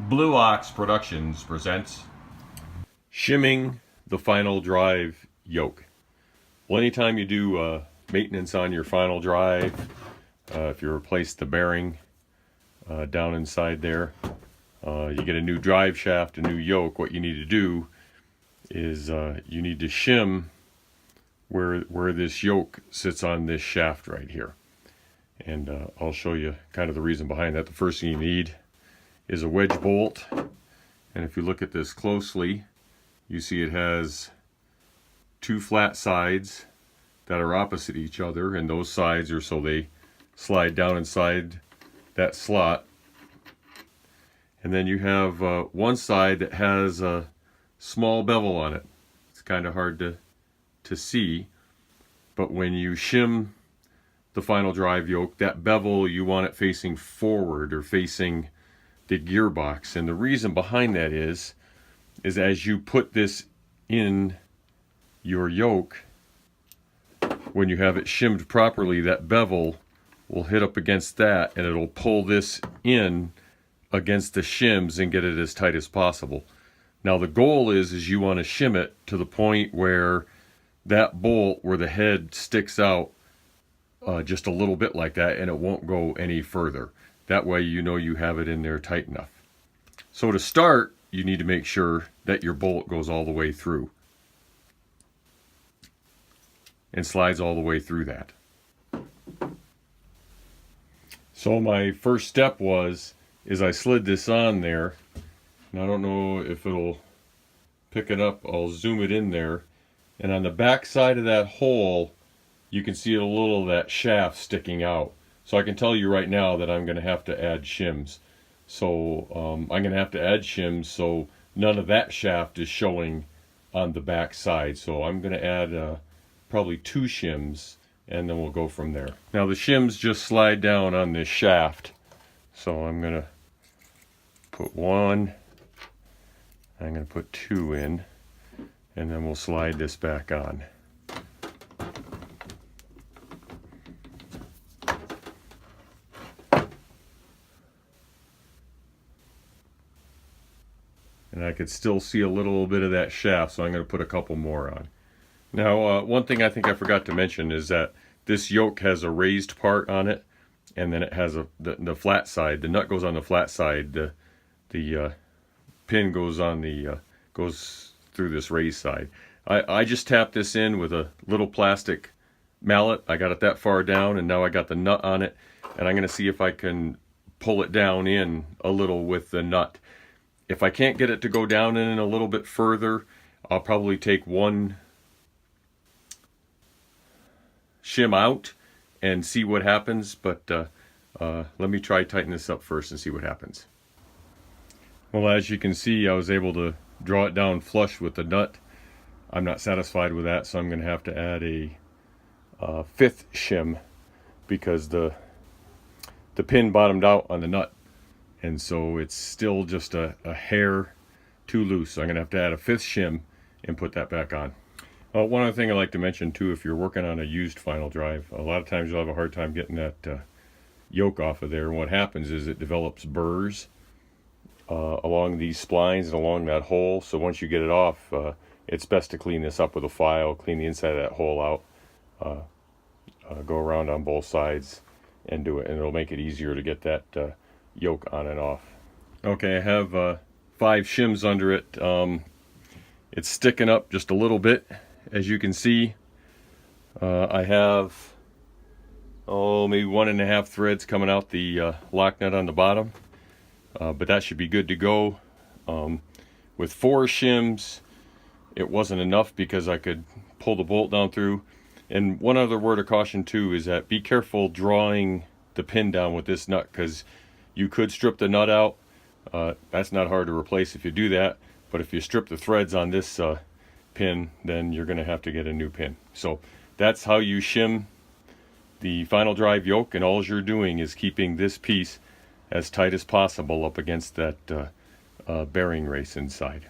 Blue Ox Productions presents Shimming the Final Drive Yoke. Well, anytime you do maintenance on your final drive, if you replace the bearing down inside there, you get a new drive shaft, a new yoke, what you need to do is you need to shim where this yoke sits on this shaft right here. And I'll show you kind of the reason behind that. The first thing you need is a wedge bolt, and if you look at this closely, you see it has two flat sides that are opposite each other, and those sides are so they slide down inside that slot. And then you have one side that has a small bevel on it. It's kind of hard to see, but when you shim the final drive yoke, that bevel, you want it facing forward or facing the gearbox. And the reason behind that is as you put this in your yoke, when you have it shimmed properly, that bevel will hit up against that and it'll pull this in against the shims and get it as tight as possible. Now the goal is you want to shim it to the point where that bolt, where the head sticks out just a little bit like that, and it won't go any further. That way you know you have it in there tight enough. So to start, you need to make sure that your bolt goes all the way through and slides all the way through that. So my first step is I slid this on there, and I don't know if it'll pick it up. I'll zoom it in there, and on the back side of that hole you can see a little of that shaft sticking out. So I can tell you right now that I'm going to have to add shims. So I'm going to have to add shims so none of that shaft is showing on the back side. So I'm going to add probably 2 shims, and then we'll go from there. Now the shims just slide down on this shaft. So I'm going to put 1, I'm going to put 2 in, and then we'll slide this back on. And I could still see a little bit of that shaft, so I'm going to put a couple more on. Now, one thing I think I forgot to mention is that this yoke has a raised part on it, and then it has the flat side. The nut goes on the flat side. The pin goes on goes through this raised side. I just tapped this in with a little plastic mallet. I got it that far down, and now I got the nut on it, and I'm going to see if I can pull it down in a little with the nut. If I can't get it to go down in a little bit further, I'll probably take 1 shim out and see what happens, but let me try tighten this up first and see what happens. Well, as you can see, I was able to draw it down flush with the nut. I'm not satisfied with that, so I'm going to have to add a 5th shim because the pin bottomed out on the nut. And so it's still just a hair too loose. So I'm going to have to add a 5th shim and put that back on. One other thing I'd like to mention too, if you're working on a used final drive, a lot of times you'll have a hard time getting that yoke off of there. And what happens is it develops burrs along these splines and along that hole. So once you get it off, it's best to clean this up with a file, clean the inside of that hole out, go around on both sides and do it. And it'll make it easier to get that yoke on and off. Okay, I have 5 shims under it. It's sticking up just a little bit, as you can see. I have maybe 1.5 threads coming out the lock nut on the bottom, but that should be good to go. With 4 shims it wasn't enough because I could pull the bolt down through. And one other word of caution too is that be careful drawing the pin down with this nut, because you could strip the nut out. That's not hard to replace if you do that, but if you strip the threads on this pin, then you're going to have to get a new pin. So that's how you shim the final drive yoke, and all you're doing is keeping this piece as tight as possible up against that bearing race inside.